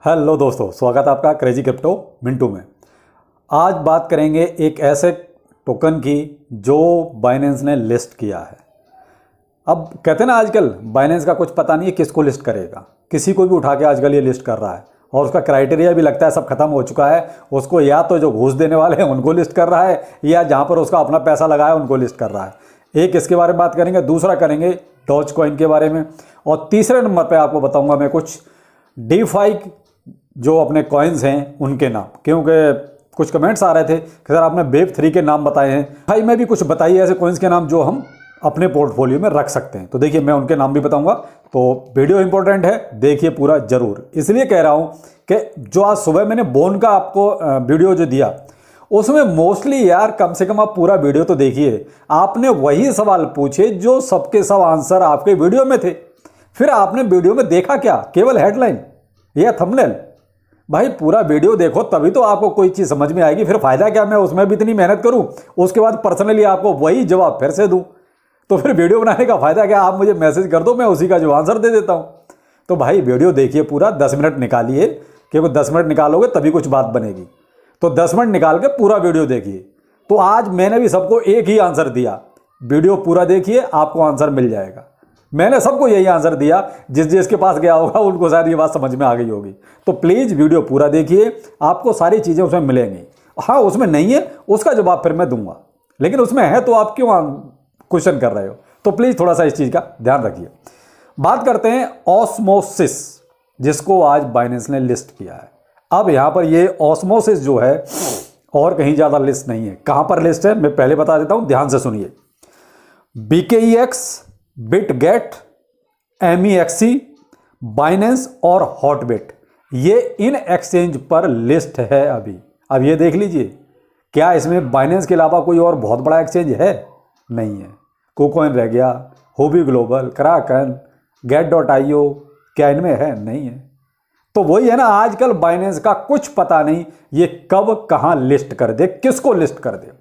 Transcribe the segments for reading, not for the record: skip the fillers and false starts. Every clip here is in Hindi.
हेलो दोस्तों, स्वागत है आपका क्रेजी क्रिप्टो मिंटू में। आज बात करेंगे एक ऐसे टोकन की जो बाइनेंस ने लिस्ट किया है। अब कहते हैं ना, आजकल बाइनेंस का कुछ पता नहीं है किसको लिस्ट करेगा, किसी को भी उठा के आजकल ये लिस्ट कर रहा है और उसका क्राइटेरिया भी लगता है सब खत्म हो चुका है। उसको या तो जो घूस देने वाले हैं उनको लिस्ट कर रहा है या जहाँ पर उसका अपना पैसा लगा है उनको लिस्ट कर रहा है। एक इसके बारे में बात करेंगे, दूसरा करेंगे डॉज कॉइन के बारे में, और तीसरे नंबर पर आपको बताऊँगा मैं कुछ डीफाई जो अपने कॉइन्स हैं उनके नाम, क्योंकि कुछ कमेंट्स आ रहे थे कि सर आपने वेब 3 के नाम बताए हैं, भाई मैं भी कुछ बताइए ऐसे कॉइन्स के नाम जो हम अपने पोर्टफोलियो में रख सकते हैं। तो देखिए, मैं उनके नाम भी बताऊंगा, तो वीडियो इंपॉर्टेंट है, देखिए पूरा जरूर। इसलिए कह रहा हूं कि जो आज सुबह मैंने बोन का आपको वीडियो जो दिया उसमें मोस्टली यार कम से कम आप पूरा वीडियो तो देखिए। आपने वही सवाल पूछे जो सबके सब आंसर आपके वीडियो में थे, फिर आपने वीडियो में देखा क्या? केवल हेडलाइन या थंबनेल? भाई पूरा वीडियो देखो तभी तो आपको कोई चीज़ समझ में आएगी। फिर फायदा क्या मैं उसमें भी इतनी मेहनत करूं, उसके बाद पर्सनली आपको वही जवाब फिर से दूं, तो फिर वीडियो बनाने का फायदा क्या? आप मुझे मैसेज कर दो, मैं उसी का जो आंसर दे देता हूं। तो भाई वीडियो देखिए पूरा, 10 मिनट निकालिए, क्योंकि 10 मिनट निकालोगे तभी कुछ बात बनेगी। तो 10 मिनट निकाल के पूरा वीडियो देखिए। तो आज मैंने भी सबको एक ही आंसर दिया, वीडियो पूरा देखिए आपको आंसर मिल जाएगा। मैंने सबको यही आंसर दिया, जिस जिसके पास गया होगा उनको शायद ये बात समझ में आ गई होगी। तो प्लीज़ वीडियो पूरा देखिए, आपको सारी चीज़ें उसमें मिलेंगी। हाँ, उसमें नहीं है उसका जवाब फिर मैं दूंगा, लेकिन उसमें है तो आप क्यों क्वेश्चन कर रहे हो? तो प्लीज़ थोड़ा सा इस चीज़ का ध्यान रखिए। बात करते हैं ऑस्मोसिस, जिसको आज बाइनेंस ने लिस्ट किया है। अब यहाँ पर ये ऑस्मोसिस जो है और कहीं ज़्यादा लिस्ट नहीं है। कहाँ पर लिस्ट है मैं पहले बता देता हूँ, ध्यान से सुनिए। BKEX, बिटगेट, MEXC, बाइनेंस और हॉटबिट, ये इन एक्सचेंज पर लिस्ट है अभी। अब ये देख लीजिए, क्या इसमें बाइनेंस के अलावा कोई और बहुत बड़ा एक्सचेंज है? नहीं है। KuCoin रह गया, Huobi ग्लोबल, Kraken, Get.io, क्या इनमें है? नहीं है। तो वही है ना, आजकल बाइनेंस का कुछ पता नहीं ये कब कहाँ लिस्ट कर दे, किसको लिस्ट कर दे।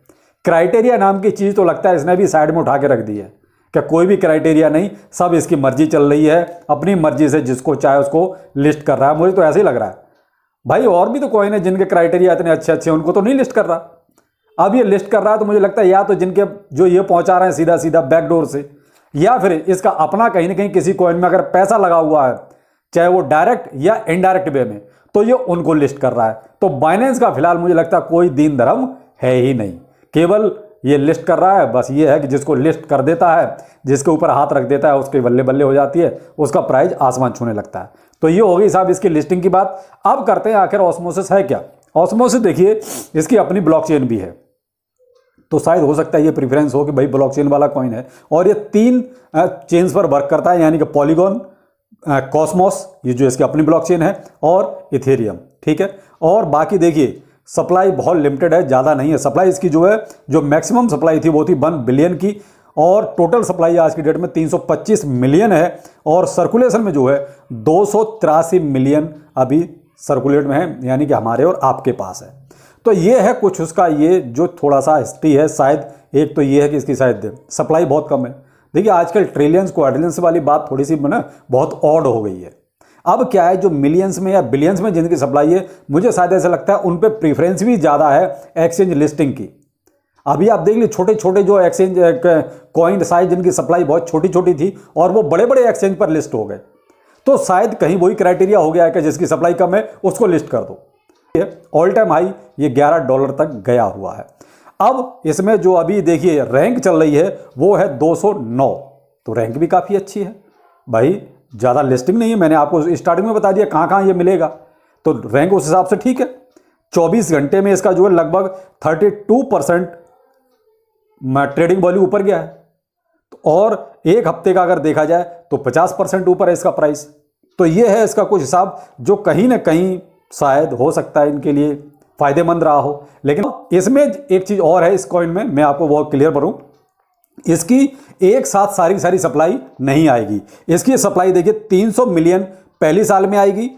क्राइटेरिया नाम की चीज़ तो लगता है इसने भी साइड में उठा के रख दी है, क्या कोई भी क्राइटेरिया नहीं, सब इसकी मर्जी चल रही है, अपनी मर्जी से जिसको चाहे उसको लिस्ट कर रहा है। मुझे तो ऐसे ही लग रहा है भाई, और भी तो कॉइन है जिनके क्राइटेरिया इतने अच्छे अच्छे उनको तो नहीं लिस्ट कर रहा। अब ये लिस्ट कर रहा है तो मुझे लगता है या तो जिनके जो ये पहुंचा रहे हैं सीधा सीधा बैकडोर से, या फिर इसका अपना कहीं ना कहीं किसी कॉइन में अगर पैसा लगा हुआ है, चाहे वो डायरेक्ट या इनडायरेक्ट वे में, तो ये उनको लिस्ट कर रहा है। तो बाइनेंस का फिलहाल मुझे लगता है कोई दीन धर्म है ही नहीं, केवल ये लिस्ट कर रहा है। बस ये है कि जिसको लिस्ट कर देता है, जिसके ऊपर हाथ रख देता है, उसके बल्ले बल्ले हो जाती है, उसका प्राइस आसमान छूने लगता है। तो ये होगी साहब इसकी लिस्टिंग की बात। अब करते हैं आखिर ऑस्मोसिस है क्या। ऑस्मोसिस देखिए, इसकी अपनी ब्लॉकचेन भी है, तो शायद हो सकता है ये प्रेफरेंस हो कि भाई ब्लॉकचेन वाला कॉइन है, और ये 3 चेन्स पर वर्क करता है, यानी कि पॉलीगॉन, कॉस्मोस, ये जो इसकी अपनी ब्लॉकचेन है, और इथेरियम। ठीक है, और बाकी देखिए सप्लाई बहुत लिमिटेड है, ज़्यादा नहीं है सप्लाई इसकी। जो है जो मैक्सिमम सप्लाई थी वो थी 1 बिलियन की, और टोटल सप्लाई आज की डेट में 325 मिलियन है, और सर्कुलेशन में जो है 283 मिलियन अभी सर्कुलेट में है, यानी कि हमारे और आपके पास है। तो ये है कुछ उसका ये जो थोड़ा सा हिस्ट्री है। शायद एक तो ये है कि इसकी शायद सप्लाई बहुत कम है। देखिए आजकल ट्रिलियंस क्वाड्रिलियंस वाली बात थोड़ी सी ना बहुत ऑड हो गई है। अब क्या है, जो मिलियंस में या बिलियंस में जिनकी सप्लाई है, मुझे शायद ऐसा लगता है उन पे प्रीफरेंस भी ज़्यादा है एक्सचेंज लिस्टिंग की। अभी आप देख लीजिए छोटे छोटे जो एक्सचेंज कॉइन साइज जिनकी सप्लाई बहुत छोटी छोटी थी और वो बड़े बड़े एक्सचेंज पर लिस्ट हो गए, तो शायद कहीं वही क्राइटेरिया हो गया है कि जिसकी सप्लाई कम है उसको लिस्ट कर दो। ऑल टाइम हाई ये $11 तक गया हुआ है। अब इसमें जो अभी देखिए रैंक चल रही है वो है 209, तो रैंक भी काफ़ी अच्छी है भाई, ज़्यादा लिस्टिंग नहीं है। मैंने आपको स्टार्टिंग में बता दिया कहाँ कहाँ ये मिलेगा, तो रैंक उस हिसाब से ठीक है। 24 घंटे में इसका जो है लगभग 32% ट्रेडिंग वॉल्यूम ऊपर गया है, और एक हफ्ते का अगर देखा जाए तो 50% ऊपर है इसका प्राइस। तो ये है इसका कुछ हिसाब जो कहीं ना कहीं शायद हो सकता है इनके लिए फायदेमंद रहा हो। लेकिन इसमें एक चीज़ और है इस कॉइन में, मैं आपको बहुत क्लियर करूं, इसकी एक साथ सारी सारी सप्लाई नहीं आएगी। इसकी सप्लाई देखिए 300 मिलियन पहली साल में आएगी,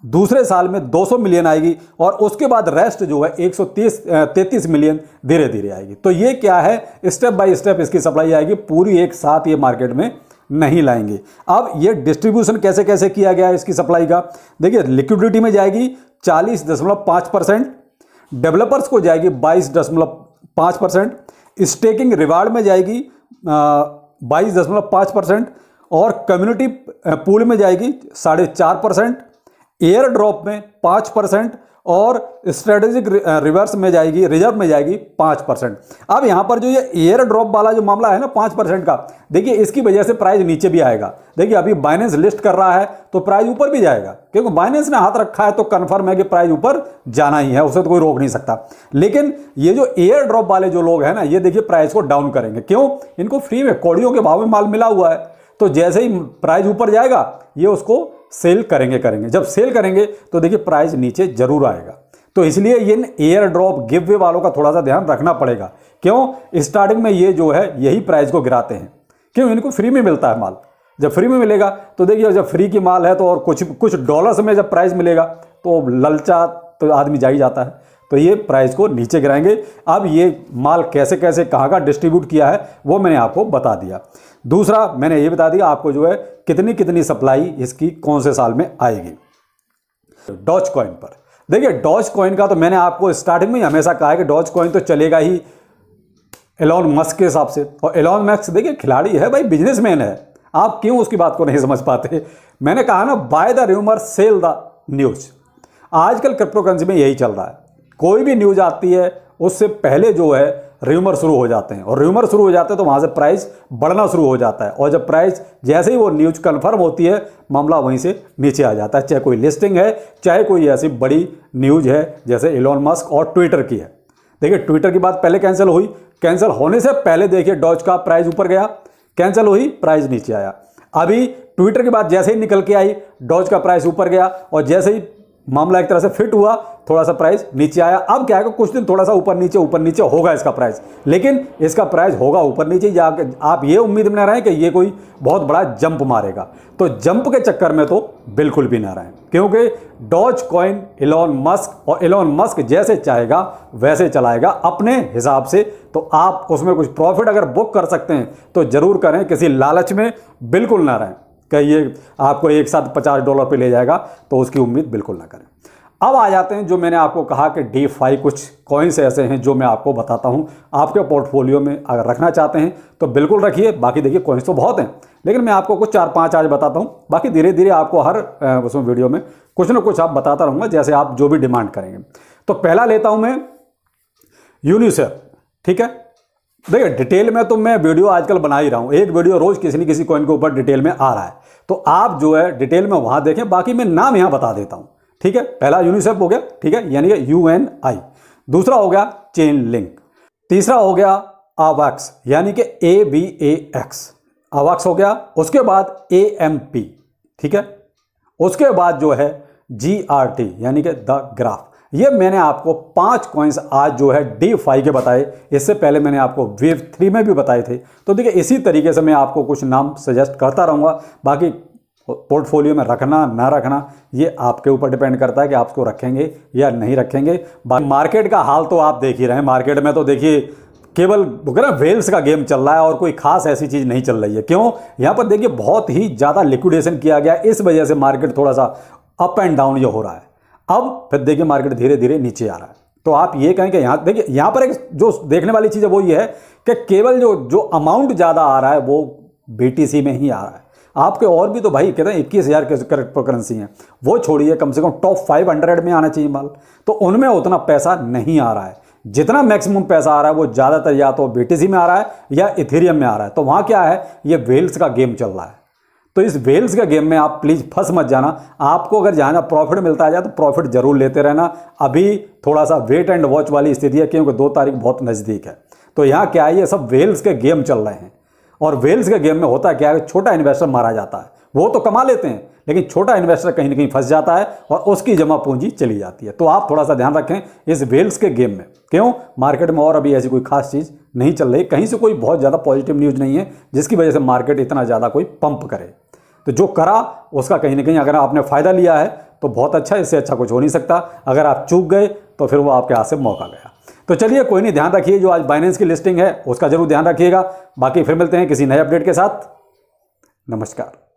दूसरे साल में 200 मिलियन आएगी, और उसके बाद रेस्ट जो है 133 मिलियन धीरे धीरे आएगी। तो ये क्या है, स्टेप बाय स्टेप इसकी सप्लाई आएगी, पूरी एक साथ ये मार्केट में नहीं लाएंगे। अब ये डिस्ट्रीब्यूशन कैसे कैसे किया गया है इसकी सप्लाई का, देखिए लिक्विडिटी में जाएगी 40.5%, डेवलपर्स को जाएगी 22.5%, स्टेकिंग रिवार्ड में जाएगी 22.5% और कम्युनिटी पूल में जाएगी 4.5%, एयर ड्रॉप में 5% और स्ट्रेटेजिक रिवर्स में जाएगी, रिजर्व में जाएगी 5%। अब यहाँ पर जो ये एयर ड्रॉप वाला जो मामला है ना 5% का, देखिए इसकी वजह से प्राइस नीचे भी आएगा। देखिए अभी बाइनेंस लिस्ट कर रहा है तो प्राइस ऊपर भी जाएगा, क्योंकि बाइनेंस ने हाथ रखा है तो कन्फर्म है कि प्राइस ऊपर जाना ही है, उसे तो कोई रोक नहीं सकता। लेकिन ये जो एयर ड्रॉप वाले जो लोग हैं ना, ये देखिए प्राइस को डाउन करेंगे। क्यों? इनको फ्री में कौड़ियों के भाव में माल मिला हुआ है, तो जैसे ही प्राइस ऊपर जाएगा ये उसको सेल करेंगे। जब सेल करेंगे तो देखिए प्राइस नीचे जरूर आएगा। तो इसलिए in air drop give way वालों का थोड़ा सा ध्यान रखना पड़ेगा। क्यों? स्टार्टिंग में ये जो है यही प्राइस को गिराते हैं। क्यों? इनको फ्री में मिलता है माल। जब फ्री में मिलेगा तो देखिए, जब फ्री की माल है तो और कुछ डॉलर्स में जब प्राइस मिलेगा तो ललचा तो आदमी जा ही जाता है, तो ये प्राइस को नीचे गिराएंगे। अब ये माल कैसे कैसे कहाँ का डिस्ट्रीब्यूट किया है वो मैंने आपको बता दिया। दूसरा मैंने ये बता दिया आपको जो है कितनी कितनी सप्लाई इसकी कौन से साल में आएगी। डॉज कॉइन पर देखिए, डॉज कॉइन का तो मैंने आपको स्टार्टिंग में ही हमेशा कहा है कि डॉज कॉइन तो चलेगा ही एलॉन मस्क के हिसाब से। और एलॉन मस्क देखिए खिलाड़ी है भाई, बिजनेसमैन है। आप क्यों उसकी बात को नहीं समझ पाते? मैंने कहा ना, by the rumour cell the news. आजकल क्रिप्टो करेंसी में यही चल रहा है। कोई भी न्यूज आती है उससे पहले जो है र्यूमर शुरू हो जाते हैं, और र्यूमर शुरू हो जाते हैं तो वहां से प्राइस बढ़ना शुरू हो जाता है। और जब प्राइस जैसे ही वो न्यूज कंफर्म होती है, मामला वहीं से नीचे आ जाता है। चाहे कोई लिस्टिंग है, चाहे कोई ऐसी बड़ी न्यूज है जैसे एलॉन मस्क और ट्विटर की है। देखिए ट्विटर की बात पहले कैंसिल हुई, कैंसिल होने से पहले देखिए डॉज का प्राइस ऊपर गया, कैंसिल हुई प्राइस नीचे आया। अभी ट्विटर की बात जैसे ही निकल के आई, डॉज का प्राइस ऊपर गया, और जैसे ही मामला एक तरह से फिट हुआ, थोड़ा सा प्राइस नीचे आया। अब क्या है, कुछ दिन थोड़ा सा ऊपर नीचे होगा इसका प्राइस, लेकिन इसका प्राइस होगा ऊपर नीचे। आप ये उम्मीद में ना रहें कि ये कोई बहुत बड़ा जंप मारेगा। तो जंप के चक्कर में तो बिल्कुल भी ना रहें, क्योंकि डॉज कॉइन एलॉन मस्क जैसे चाहेगा वैसे चलाएगा अपने हिसाब से। तो आप उसमें कुछ प्रॉफिट अगर बुक कर सकते हैं तो जरूर करें, किसी लालच में बिल्कुल ना रहें कि ये आपको एक साथ $50 पे ले जाएगा, तो उसकी उम्मीद बिल्कुल ना करें। अब आ जाते हैं जो मैंने आपको कहा कि DeFi कुछ कॉइन्स ऐसे हैं जो मैं आपको बताता हूं, आपके पोर्टफोलियो में अगर रखना चाहते हैं तो बिल्कुल रखिए। बाकी देखिए कॉइन्स तो बहुत हैं, लेकिन मैं आपको कुछ 4-5 आज बताता हूं। बाकी धीरे धीरे आपको हर उसमें वीडियो में कुछ ना कुछ आप बताता रहूँगा, जैसे आप जो भी डिमांड करेंगे। तो पहला लेता हूँ मैं यूनिसेफ। ठीक है, देखिए डिटेल में तो मैं वीडियो आजकल बना ही रहा हूँ, एक वीडियो रोज किसी न किसी कॉइन के ऊपर डिटेल में आ रहा है, तो आप जो है डिटेल में वहां देखें। बाकी मैं नाम यहां बता देता हूं। ठीक है, पहला यूनिसेफ हो गया, ठीक है, यानी कि UNI। दूसरा हो गया चेन लिंक। तीसरा हो गया AVAX यानी कि AVAX, AVAX हो गया। उसके बाद AMP, ठीक है। उसके बाद जो है GRT यानी कि द ग्राफ। ये मैंने आपको 5 कॉइन्स आज जो है DeFi के बताए। इससे पहले मैंने आपको वेव 3 में भी बताए थे। तो देखिए इसी तरीके से मैं आपको कुछ नाम सजेस्ट करता रहूँगा। बाकी पोर्टफोलियो में रखना ना रखना ये आपके ऊपर डिपेंड करता है कि आप उसको रखेंगे या नहीं रखेंगे। मार्केट का हाल तो आप देख ही रहे हैं। मार्केट में तो देखिए केवल वेल्स का गेम चल रहा है और कोई खास ऐसी चीज़ नहीं चल रही है। क्यों? यहाँ पर देखिए बहुत ही ज़्यादा लिक्विडेशन किया गया, इस वजह से मार्केट थोड़ा सा अप एंड डाउन ये हो रहा है। अब फिर देखिए मार्केट धीरे धीरे नीचे आ रहा है। तो आप ये कहें कि यहाँ देखिए, यहाँ पर एक जो देखने वाली चीज़ है वो ये है कि केवल जो अमाउंट ज़्यादा आ रहा है वो BTC में ही आ रहा है। आपके और भी तो भाई कहते हैं 21,000 के क्रिप्टो करेंसी हैं, वो छोड़िए, कम से कम टॉप 500 में आना चाहिए माल, तो उनमें उतना पैसा नहीं आ रहा है। जितना मैक्सिमम पैसा आ रहा है वो ज़्यादातर या तो BTC में आ रहा है या इथेरियम में आ रहा है। तो वहाँ क्या है, ये वेल्स का गेम चल रहा है। तो इस वेल्स के गेम में आप प्लीज़ फंस मत जाना। आपको अगर जहाँ प्रॉफिट मिलता है तो प्रॉफिट जरूर लेते रहना। अभी थोड़ा सा वेट एंड वॉच वाली स्थिति है, क्योंकि 2 तारीख बहुत नज़दीक है। तो यहाँ क्या है, ये सब वेल्स के गेम चल रहे हैं। और वेल्स के गेम में होता क्या है, छोटा इन्वेस्टर मारा जाता है। वो तो कमा लेते हैं, लेकिन छोटा इन्वेस्टर कहीं ना कहीं फंस जाता है और उसकी जमा पूंजी चली जाती है। तो आप थोड़ा सा ध्यान रखें इस वेल्स के गेम में। क्यों? मार्केट में और अभी ऐसी कोई खास चीज़ नहीं चल रही, कहीं से कोई बहुत ज़्यादा पॉजिटिव न्यूज़ नहीं है जिसकी वजह से मार्केट इतना ज़्यादा कोई पंप करे। तो जो करा उसका कहीं ना कहीं अगर आपने फ़ायदा लिया है तो बहुत अच्छा, इससे अच्छा कुछ हो नहीं सकता। अगर आप चूक गए तो फिर वो आपके हाथ से मौका गया। तो चलिए कोई नहीं, ध्यान रखिए। जो आज बाइनेंस की लिस्टिंग है उसका जरूर ध्यान रखिएगा। बाकी फिर मिलते हैं किसी नए अपडेट के साथ। नमस्कार।